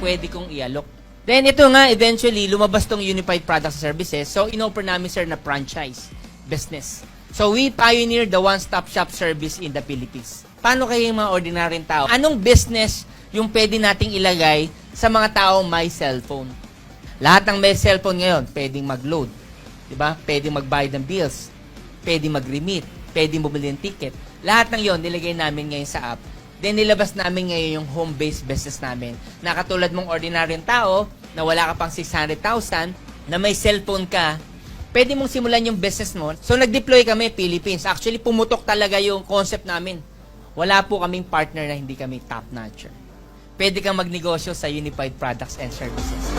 pwede kong i-alok. Then ito nga, eventually, lumabas tong Unified Products and Services. So, in-offer namin, sir, na franchise business. So, we pioneered the one-stop shop service in the Philippines. Paano kayo yung mga ordinaryong tao? Anong business yung pwede nating ilagay sa mga taong may cellphone? Lahat ng may cellphone ngayon, pwedeng mag-load. Diba? Pwedeng magbayad ng bills. Pwedeng mag-remit. Pwedeng bumili ng ticket. Lahat ng yon nilagay namin ngayon sa app. Then, nilabas namin ngayon yung home-based business namin. Na katulad mong ordinaryong tao, na wala ka pang 600,000, na may cellphone ka, pwede mong simulan yung business mo. So, nag-deploy kami, Philippines. Actually, pumutok talaga yung concept namin. Wala po kaming partner na hindi kami top-notcher. Pwede kang magnegosyo sa Unified Products and Services.